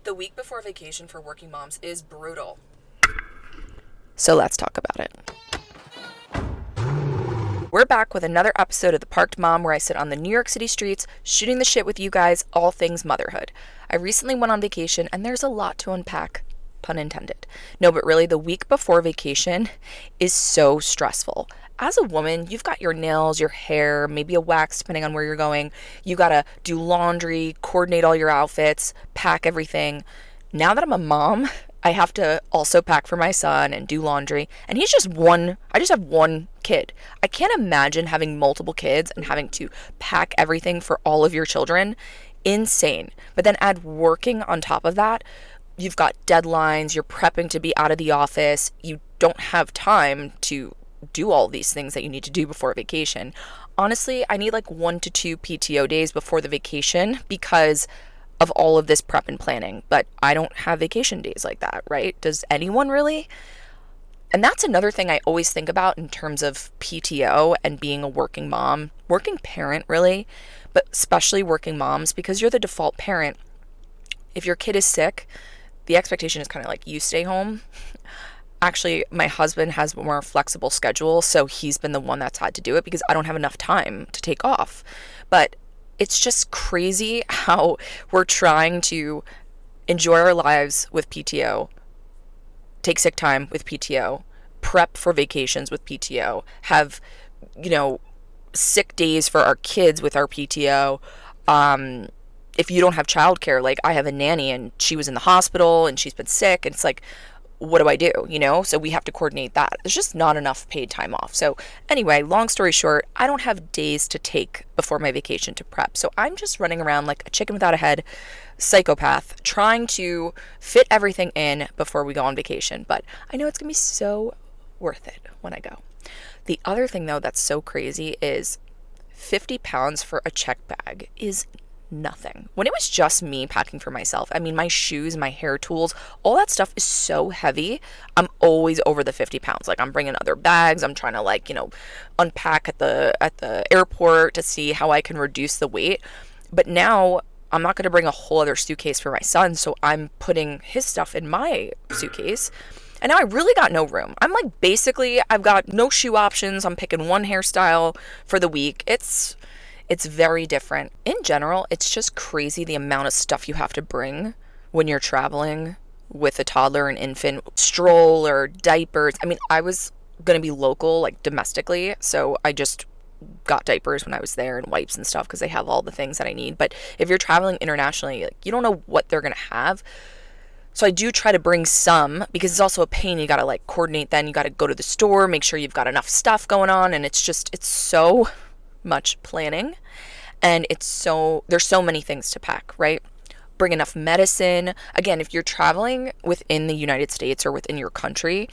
The week before vacation for working moms is brutal. So let's talk about it. We're back with another episode of The Parked Mom, where I sit on the New York City streets shooting the shit with you guys, all things motherhood. I recently went on vacation and there's a lot to unpack, pun intended. No, but really, the week before vacation is so stressful. As a woman, you've got your nails, your hair, maybe a wax depending on where you're going. You gotta do laundry, coordinate all your outfits, pack everything. Now that I'm a mom, I have to also pack for my son and do laundry. And I just have one kid. I can't imagine having multiple kids and having to pack everything for all of your children. Insane. But then add working on top of that. You've got deadlines, you're prepping to be out of the office. You don't have time to do all these things that you need to do before vacation. Honestly, I need like 1 to 2 PTO days before the vacation because of all of this prep and planning. But I don't have vacation days like that, right? Does anyone really? And that's another thing I always think about in terms of PTO and being a working mom, working parent really, but especially working moms, because you're the default parent. If your kid is sick, the expectation is kind of like you stay home. Actually, my husband has a more flexible schedule, so he's been the one that's had to do it because I don't have enough time to take off. But it's just crazy how we're trying to enjoy our lives with PTO, take sick time with PTO, prep for vacations with PTO, have, sick days for our kids with our PTO. If you don't have childcare, like I have a nanny and she was in the hospital and she's been sick, and it's like, what do I do? So we have to coordinate that. There's just not enough paid time off. So anyway, long story short, I don't have days to take before my vacation to prep. So I'm just running around like a chicken without a head, psychopath, trying to fit everything in before we go on vacation. But I know it's going to be so worth it when I go. The other thing though that's so crazy is 50 pounds for a check bag is nothing. When it was just me packing for myself, I mean, my shoes, my hair tools, all that stuff is so heavy. I'm always over the 50 pounds. Like I'm bringing other bags. I'm trying to unpack at the airport to see how I can reduce the weight. But now I'm not going to bring a whole other suitcase for my son. So I'm putting his stuff in my suitcase. And now I really got no room. I'm like, basically, I've got no shoe options. I'm picking one hairstyle for the week. It's very different. In general, it's just crazy the amount of stuff you have to bring when you're traveling with a toddler, an infant, stroller, diapers. I mean, I was going to be local, like domestically, so I just got diapers when I was there and wipes and stuff because they have all the things that I need. But if you're traveling internationally, like, you don't know what they're going to have. So I do try to bring some because it's also a pain. You got to coordinate then. You got to go to the store, make sure you've got enough stuff going on. And it's so much planning, and there's so many things to pack, right? Bring enough medicine. Again, if you're traveling within the United States or within your country,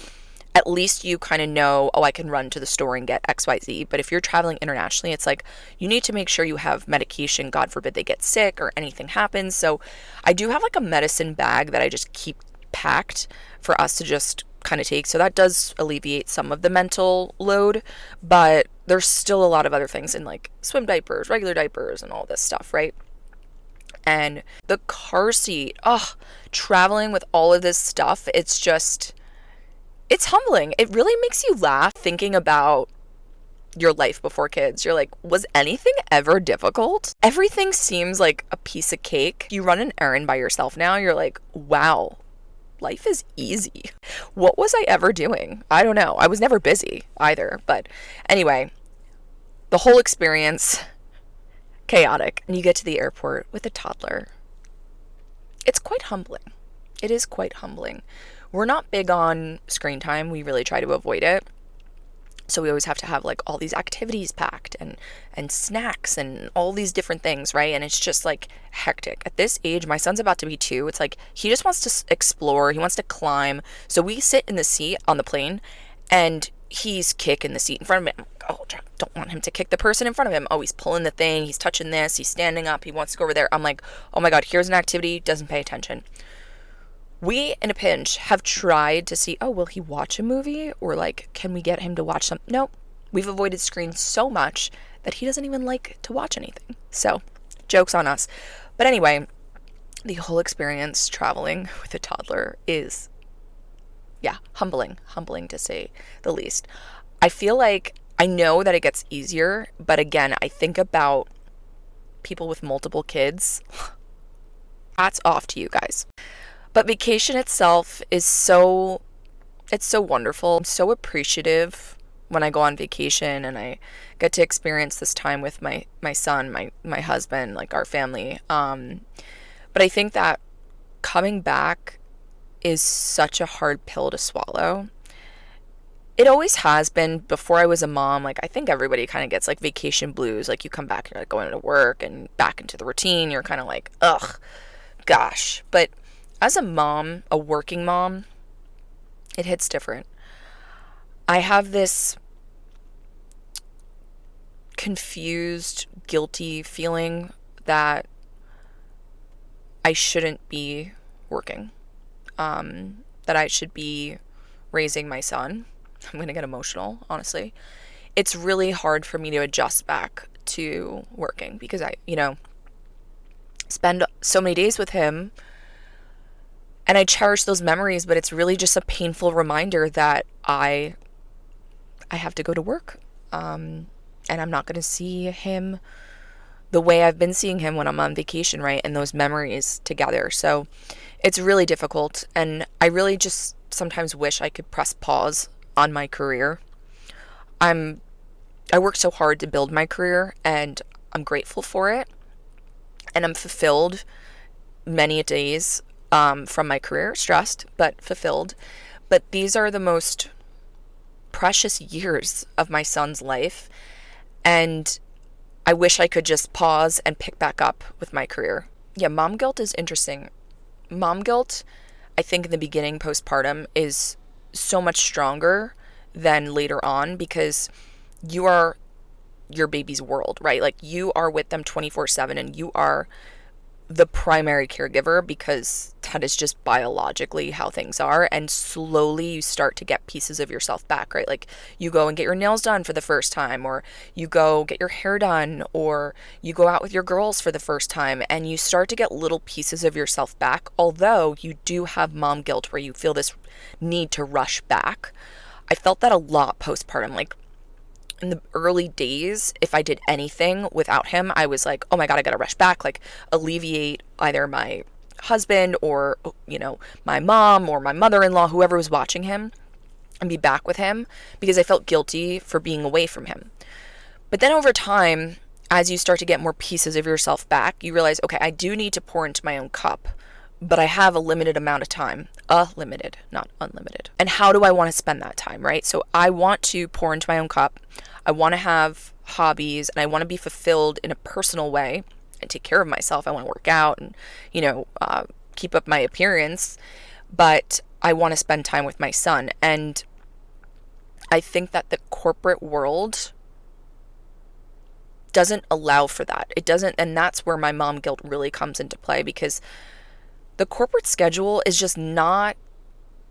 at least you kind of know, I can run to the store and get XYZ. But if you're traveling internationally, it's like you need to make sure you have medication. God forbid they get sick or anything happens. So I do have a medicine bag that I just keep packed for us to just kind of take. So that does alleviate some of the mental load, but there's still a lot of other things in swim diapers, regular diapers, and all this stuff, right? And the car seat, traveling with all of this stuff, it's humbling. It really makes you laugh thinking about your life before kids. You're like, was anything ever difficult? Everything seems like a piece of cake. You run an errand by yourself now, you're like, wow, life is easy. What was I ever doing? I don't know. I was never busy either. But anyway, the whole experience, chaotic. And you get to the airport with a toddler. It's quite humbling. It is quite humbling. We're not big on screen time. We really try to avoid it. So we always have to have all these activities packed and snacks and all these different things, right? And it's just hectic. At this age, my son's about to be 2. It's he just wants to explore. He wants to climb. So we sit in the seat on the plane and he's kicking the seat in front of him. Don't want him to kick the person in front of him. Oh, he's pulling the thing. He's touching this. He's standing up. He wants to go over there. I'm like, oh my God, here's an activity. Doesn't pay attention. We, in a pinch, have tried to see, will he watch a movie? Or can we get him to watch something? Nope. We've avoided screens so much that he doesn't even like to watch anything. So, joke's on us. But anyway, the whole experience traveling with a toddler is, yeah, humbling to say the least. I feel like I know that it gets easier, but again, I think about people with multiple kids. Hats off to you guys. But vacation itself is it's so wonderful. I'm so appreciative when I go on vacation and I get to experience this time with my son, my husband, like our family. But I think that coming back is such a hard pill to swallow. It always has been before I was a mom. Like, I think everybody kind of gets like vacation blues. Like, you come back, you're like going to work and back into the routine. You're kind of like, ugh, gosh. But as a mom, a working mom, it hits different. I have this confused, guilty feeling that I shouldn't be working, that I should be raising my son. I'm going to get emotional, honestly. It's really hard for me to adjust back to working because I, spend so many days with him and I cherish those memories, but it's really just a painful reminder that I have to go to work. And I'm not going to see him the way I've been seeing him when I'm on vacation, right? And those memories together. So it's really difficult. And I really just sometimes wish I could press pause on my career. I work so hard to build my career and I'm grateful for it. And I'm fulfilled many days from my career, stressed, but fulfilled. But these are the most precious years of my son's life. And I wish I could just pause and pick back up with my career. Yeah, mom guilt is interesting. Mom guilt, I think in the beginning, postpartum, is so much stronger than later on because you are your baby's world, right? Like, you are with them 24/7 and you are the primary caregiver because that is just biologically how things are. And slowly you start to get pieces of yourself back, right? Like, you go and get your nails done for the first time, or you go get your hair done, or you go out with your girls for the first time, and you start to get little pieces of yourself back. Although you do have mom guilt where you feel this need to rush back. I felt that a lot postpartum. Like, in the early days, if I did anything without him, I was like, oh my God, I gotta rush back, like alleviate either my husband or, my mom or my mother-in-law, whoever was watching him, and be back with him because I felt guilty for being away from him. But then over time, as you start to get more pieces of yourself back, you realize, okay, I do need to pour into my own cup, but I have a limited amount of time. Limited, not unlimited. And how do I want to spend that time, right? So I want to pour into my own cup. I want to have hobbies and I want to be fulfilled in a personal way and take care of myself. I want to work out and, keep up my appearance, but I want to spend time with my son. And I think that the corporate world doesn't allow for that. It doesn't, and that's where my mom guilt really comes into play because the corporate schedule is just not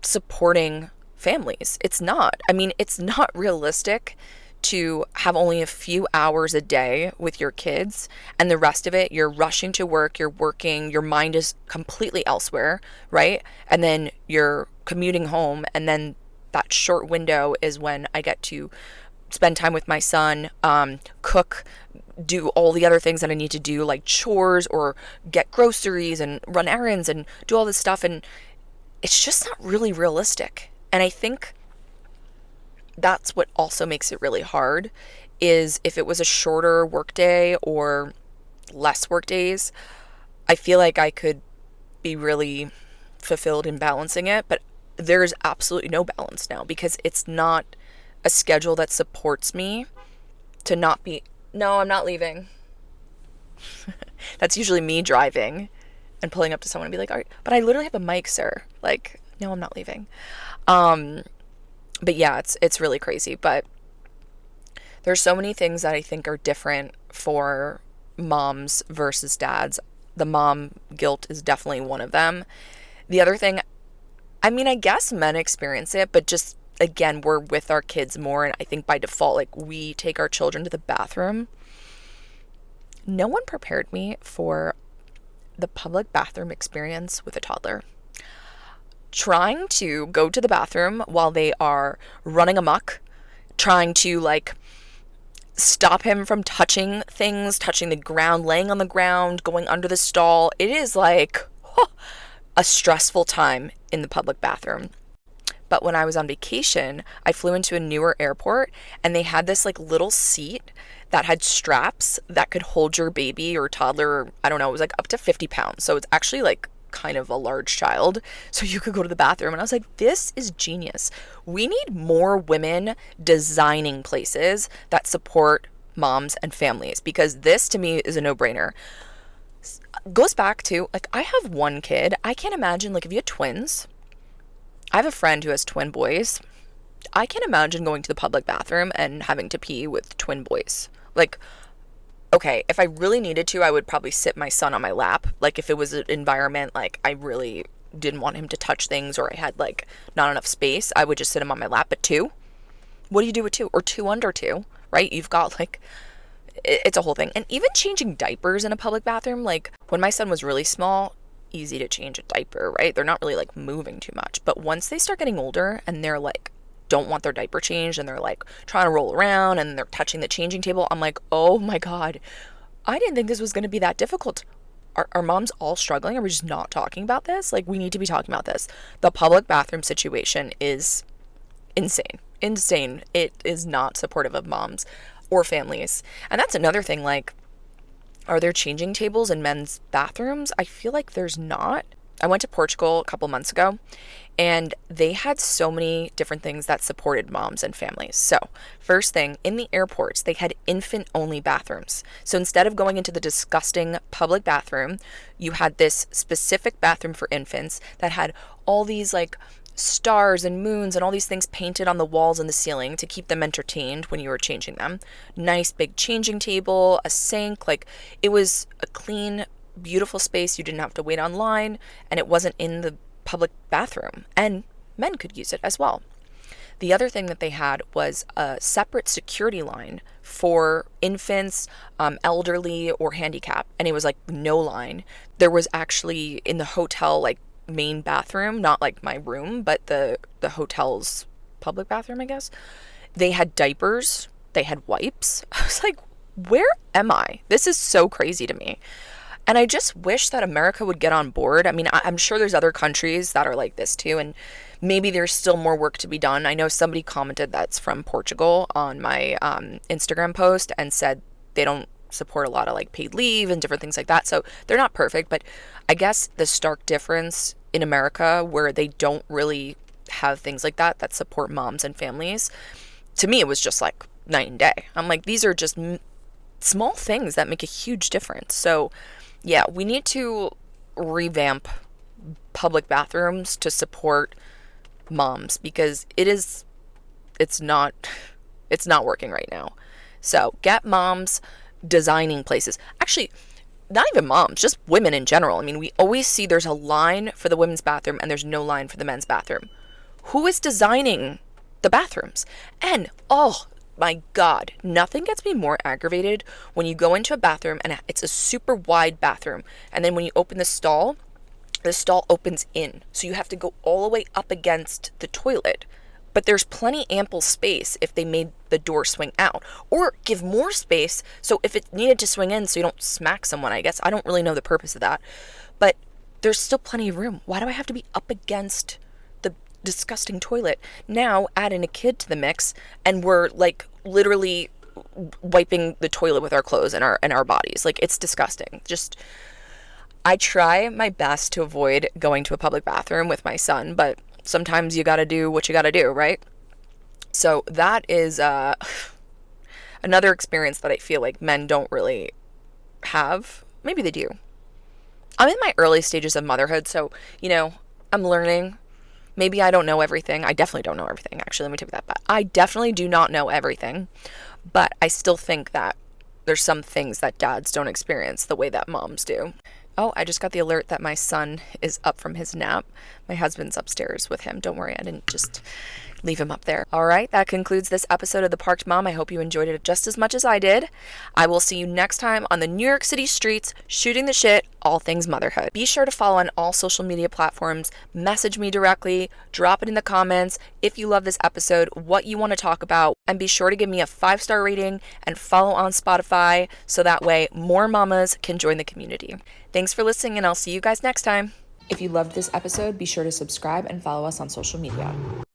supporting families. It's not. I mean, it's not realistic to have only a few hours a day with your kids and the rest of it you're rushing to work, you're working, your mind is completely elsewhere, right? And then you're commuting home, and then that short window is when I get to spend time with my son, cook, do all the other things that I need to do, like chores or get groceries and run errands and do all this stuff. And it's just not really realistic. And I think that's what also makes it really hard is if it was a shorter workday or less work days, I feel like I could be really fulfilled in balancing it. But there's absolutely no balance now because it's not a schedule that supports me to not be, no, I'm not leaving. That's usually me driving and pulling up to someone and be like, all right, but I literally have a mic, sir. Like, no, I'm not leaving. But yeah, it's really crazy. But there's so many things that I think are different for moms versus dads. The mom guilt is definitely one of them. The other thing, I mean, I guess men experience it, but just, again, we're with our kids more. And I think by default, like, we take our children to the bathroom. No one prepared me for the public bathroom experience with a toddler. Trying to go to the bathroom while they are running amok, trying to like stop him from touching things, touching the ground, laying on the ground, going under the stall. It is like a stressful time in the public bathroom. But when I was on vacation, I flew into a newer airport and they had this like little seat that had straps that could hold your baby or toddler, or, I don't know, it was like up to 50 pounds. So it's actually like kind of a large child. So you could go to the bathroom. And I was like, this is genius. We need more women designing places that support moms and families, because this to me is a no-brainer. Goes back to, like, I have one kid. I can't imagine, like, if you had twins. I have a friend who has twin boys. I can't imagine going to the public bathroom and having to pee with twin boys. Like, okay, if I really needed to, I would probably sit my son on my lap. Like, if it was an environment, like, I really didn't want him to touch things, or I had, like, not enough space, I would just sit him on my lap. But two? What do you do with two? Or two under two, right? You've got, like, it's a whole thing. And even changing diapers in a public bathroom, like, when my son was really small, easy to change a diaper, right? They're not really, like, moving too much. But once they start getting older and they're, like, don't want their diaper changed and they're like trying to roll around and they're touching the changing table, I'm like, oh my God, I didn't think this was going to be that difficult. Are moms all struggling? Are we just not talking about this? Like, we need to be talking about this. The public bathroom situation is insane. It is not supportive of moms or families. And that's another thing. Like, are there changing tables in men's bathrooms? I feel like there's not. I went to Portugal a couple months ago and they had so many different things that supported moms and families. So, first thing, in the airports, they had infant-only bathrooms. So instead of going into the disgusting public bathroom, you had this specific bathroom for infants that had all these like stars and moons and all these things painted on the walls and the ceiling to keep them entertained when you were changing them. Nice big changing table, a sink, like it was a clean, beautiful space. You didn't have to wait online, and it wasn't in the public bathroom, and men could use it as well. The other thing that they had was a separate security line for infants, elderly, or handicapped, and it was like no line. There was actually in the hotel like main bathroom, not like my room, but the hotel's public bathroom, I guess. They had diapers, they had wipes. I was like, where am I? This is so crazy to me. And I just wish that America would get on board. I mean, I'm sure there's other countries that are like this too, and maybe there's still more work to be done. I know somebody commented that's from Portugal on my Instagram post and said they don't support a lot of like paid leave and different things like that. So they're not perfect, but I guess the stark difference in America where they don't really have things like that support moms and families, to me, it was just like night and day. I'm like, these are just small things that make a huge difference. So yeah, we need to revamp public bathrooms to support moms because it's not working right now. So get moms designing places. Actually, not even moms, just women in general. I mean, we always see there's a line for the women's bathroom and there's no line for the men's bathroom. Who is designing the bathrooms? And oh my God, nothing gets me more aggravated when you go into a bathroom and it's a super wide bathroom. And then when you open the stall opens in. So you have to go all the way up against the toilet. But there's plenty ample space if they made the door swing out. Or give more space so if it needed to swing in so you don't smack someone, I guess. I don't really know the purpose of that. But there's still plenty of room. Why do I have to be up against the disgusting toilet? Now add in a kid to the mix and we're like literally wiping the toilet with our clothes and our bodies. Like, it's disgusting. Just, I try my best to avoid going to a public bathroom with my son, but sometimes you gotta do what you gotta do, right? So that is another experience that I feel like men don't really have. Maybe they do. I'm in my early stages of motherhood, so, I'm learning. Maybe I don't know everything. I definitely don't know everything. Actually, let me take that back. I definitely do not know everything, but I still think that there's some things that dads don't experience the way that moms do. Oh, I just got the alert that my son is up from his nap. My husband's upstairs with him. Don't worry, I didn't just leave him up there. All right, that concludes this episode of The Parked Mom. I hope you enjoyed it just as much as I did. I will see you next time on the New York City streets, shooting the shit, all things motherhood. Be sure to follow on all social media platforms, message me directly, drop it in the comments if you love this episode, what you want to talk about, and be sure to give me a 5-star rating and follow on Spotify so that way more mamas can join the community. Thanks for listening, and I'll see you guys next time. If you loved this episode, be sure to subscribe and follow us on social media.